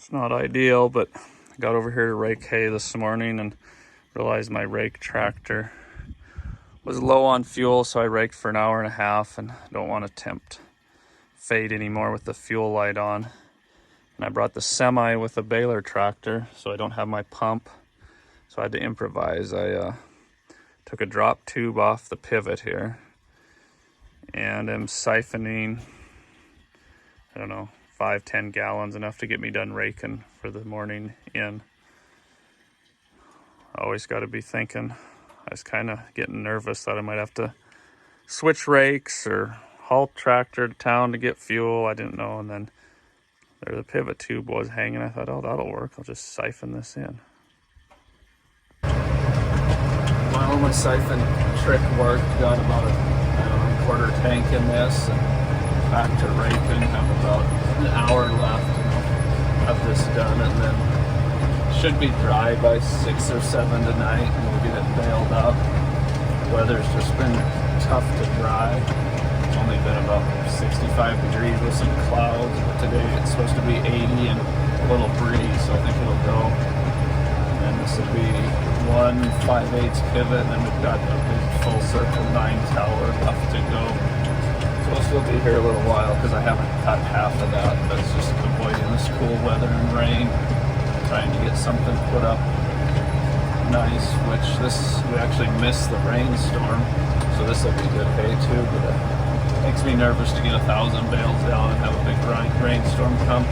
It's not ideal, but I got over here to rake hay this morning and realized my rake tractor was low on fuel, so I raked for an hour and a half and don't want to tempt fate anymore with the fuel light on. And I brought the semi with a baler tractor, so I don't have my pump, so I had to improvise. I took a drop tube off the pivot here and I'm siphoning, I don't know, 5-10 gallons, enough to get me done raking for the morning in. Always got to be thinking. I was kind of getting nervous that I might have to switch rakes or haul tractor to town to get fuel. I didn't know, and then there the pivot tube was hanging. I thought, oh, that'll work. I'll just siphon this in. Well, my siphon trick worked. Got about a quarter tank in this, and back to raking. Have about an hour left. Have this done, and then should be dry by 6 or 7 tonight, and we'll get it baled up. The weather's just been tough to dry. It's only been about 65 degrees with some clouds, but today it's supposed to be 80 and a little breeze, so I think it'll go. And this will be 1 5/8 pivot, and then we've got a big full circle 9 tower left to go. So we'll still be here a little while because I haven't cut half of that, but it's just avoiding this cool weather and rain. Trying to get something put up nice, which we actually missed the rainstorm, so this will be good hay too, but it makes me nervous to get 1,000 bales down and have a big rainstorm come.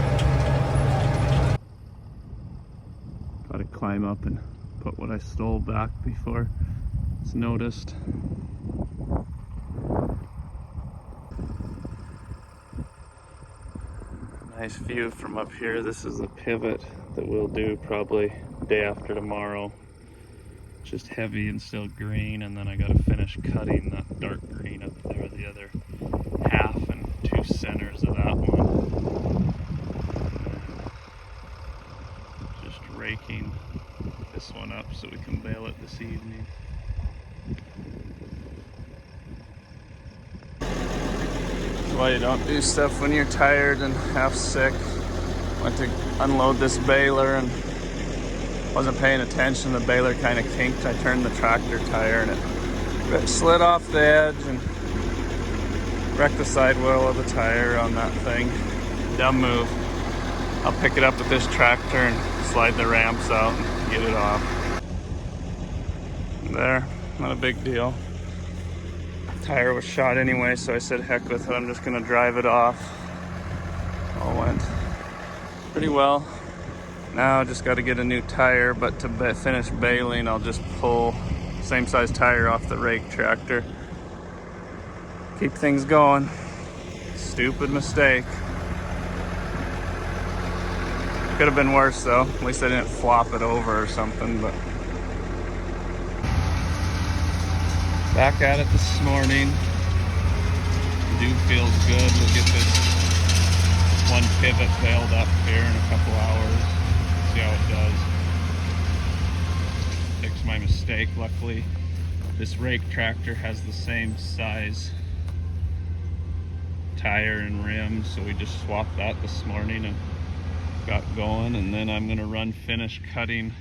Gotta climb up and put what I stole back before it's noticed. Nice view from up here. This is the pivot that we'll do probably day after tomorrow. Just heavy and still green, and then I gotta finish cutting that dark green up there, the other half and 2 centers of that one. Just raking this one up so we can bale it this evening. Why you don't do stuff when you're tired and half sick. Went to unload this baler and wasn't paying attention. The baler kind of kinked. I turned the tractor tire and it slid off the edge and wrecked the sidewall of the tire on that thing. Dumb move. I'll pick it up with this tractor and slide the ramps out and get it off. There, not a big deal. Tire was shot anyway, so I said heck with it, I'm just gonna drive it off. All went pretty well. Now I just got to get a new tire, but to finish baling I'll just pull same size tire off the rake tractor. Keep things going. Stupid mistake. Could have been worse though. At least I didn't flop it over or something, but back at it this morning. Dew feels good. We'll get this one pivot bailed up here in a couple hours. See how it does. Fix my mistake. Luckily, this rake tractor has the same size tire and rim, so we just swapped that this morning and got going. And then I'm gonna finish cutting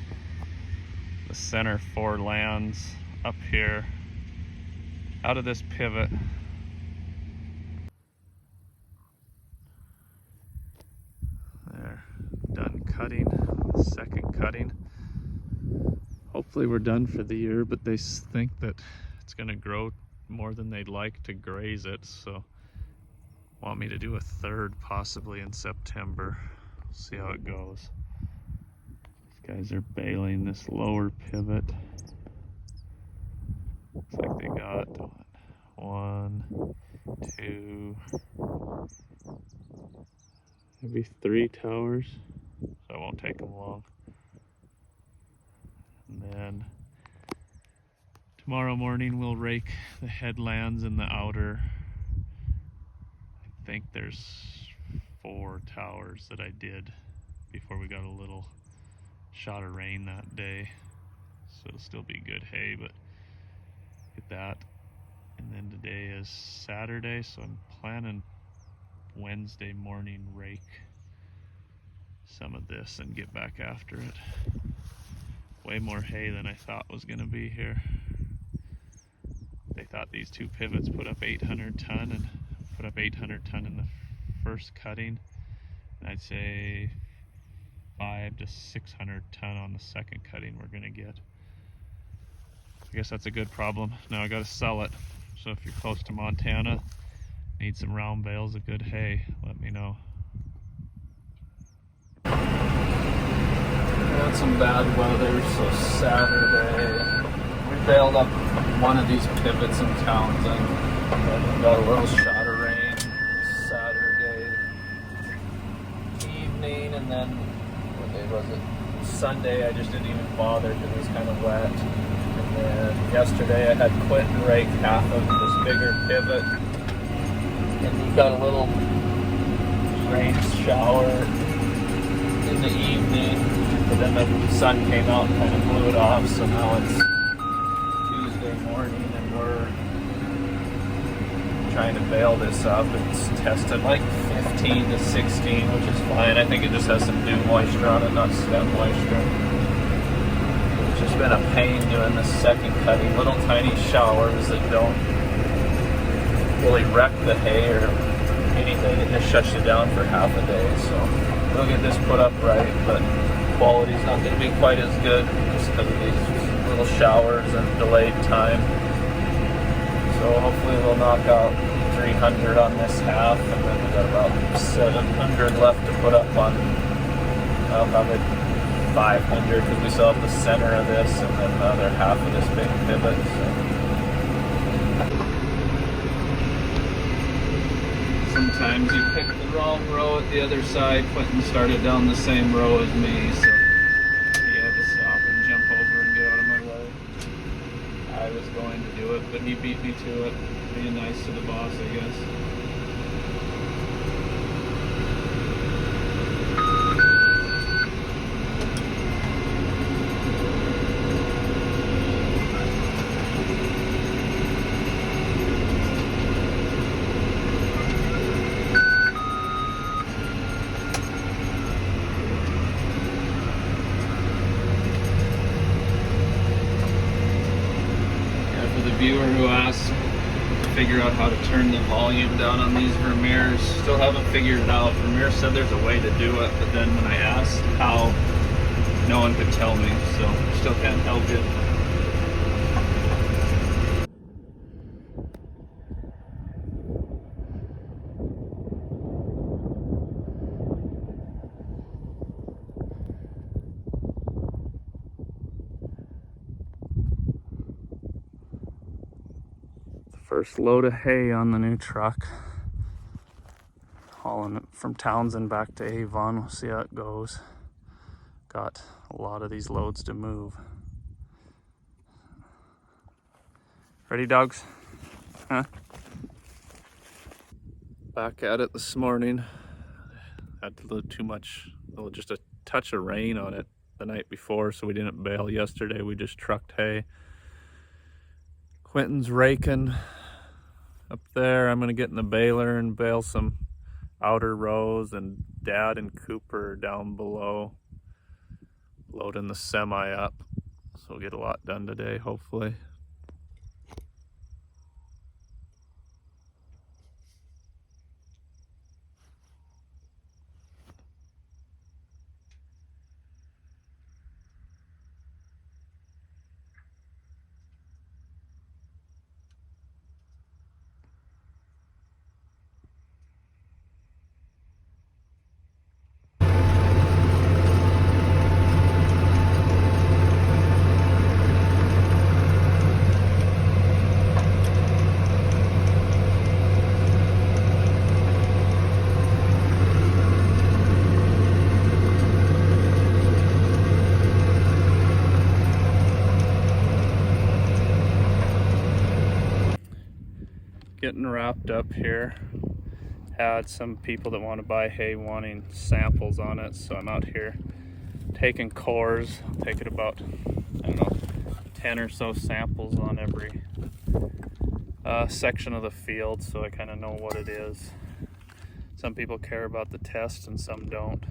the center 4 lands up here out of this pivot. There, done cutting, second cutting. Hopefully we're done for the year, but they think that it's gonna grow more than they'd like to graze it, so want me to do a third possibly in September. See how it goes. These guys are baling this lower pivot. Looks like they got 1, 2, maybe 3 towers, so it won't take them long. And then tomorrow morning we'll rake the headlands and the outer. I think there's 4 towers that I did before we got a little shot of rain that day, so it'll still be good hay, but get that. And then today is Saturday, so I'm planning Wednesday morning rake some of this and get back after it. Way more hay than I thought was going to be here. They thought these two pivots put up 800 ton and put up 800 ton in the first cutting. And I'd say 500 to 600 ton on the second cutting we're going to get. I guess that's a good problem. Now I got to sell it. So if you're close to Montana, need some round bales of good hay, let me know. We had some bad weather, so Saturday we bailed up one of these pivots in Townsend. We got a little shot of rain Saturday evening, and then what day was it? Sunday I just didn't even bother because it was kind of wet. And then yesterday I had Quentin rake half of this bigger pivot, and we got a little rain shower in the evening, but then the sun came out and kind of blew it off, so now it's Tuesday morning and we're trying to bale this up. It's tested like 15 to 16, which is fine. I think it just has some dew moisture on it, not stem moisture. It's just been a pain doing this second cutting. Little tiny showers that don't really wreck the hay or anything. It just shuts you down for half a day. So we'll get this put up right, but quality's not going to be quite as good just because of these little showers and delayed time. So hopefully we'll knock out 300 on this half, and then we got about 700 left to put up on probably 500 because we still have the center of this and then the other half of this big pivot. So sometimes you pick the wrong row at the other side. Quentin started down the same row as me, so he had to stop and jump over and get out of my way. I was going to do it, but he beat me to it, being nice to the boss, I guess. Viewer who asked to figure out how to turn the volume down on these Vermeers, still haven't figured it out. Vermeer said there's a way to do it, but then when I asked how, no one could tell me, so still can't help you. First load of hay on the new truck. Hauling it from Townsend back to Avon. We'll see how it goes. Got a lot of these loads to move. Ready, dogs? Huh? Back at it this morning. Had a little too much, just a touch of rain on it the night before, so we didn't bale yesterday. We just trucked hay. Quentin's raking up there. I'm gonna get in the baler and bale some outer rows, and Dad and Cooper down below loading the semi up. So we'll get a lot done today, hopefully. Getting wrapped up here. Had some people that want to buy hay wanting samples on it, so I'm out here taking cores. I'll take it about, I don't know, 10 or so samples on every section of the field, so I kind of know what it is. Some people care about the test and some don't.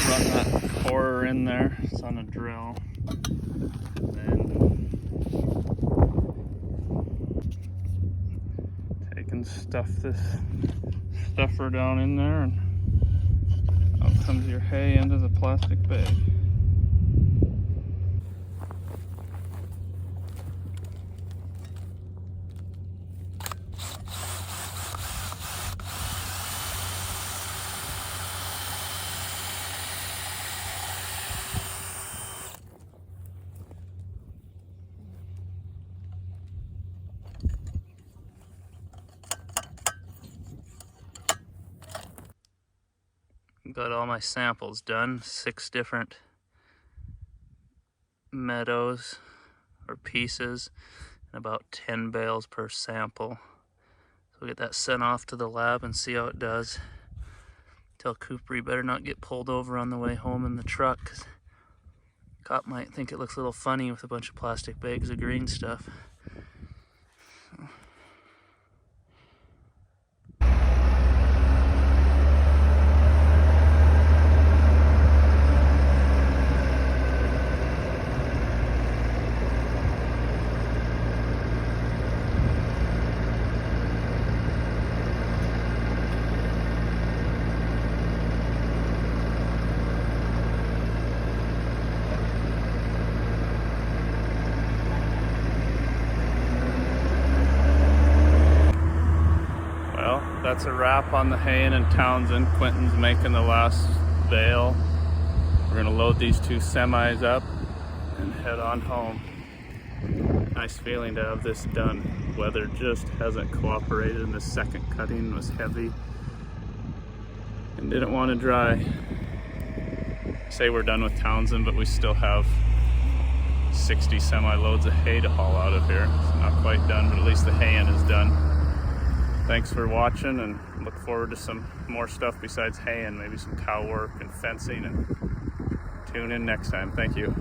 Run that corer in there. It's on a drill. Then take and stuff this stuffer down in there, and out comes your hay into the plastic bag. Got all my samples done, 6 different meadows or pieces, and about 10 bales per sample. So we'll get that sent off to the lab and see how it does. Tell Cooper he better not get pulled over on the way home in the truck, because cop might think it looks a little funny with a bunch of plastic bags of green stuff. That's a wrap on the haying in Townsend. Quentin's making the last bale. We're gonna load these 2 semis up and head on home. Nice feeling to have this done. Weather just hasn't cooperated, and the second cutting was heavy and didn't want to dry. Say we're done with Townsend, but we still have 60 semi loads of hay to haul out of here. It's not quite done, but at least the haying is done. Thanks for watching, and look forward to some more stuff besides haying, maybe some cow work and fencing, and tune in next time. Thank you.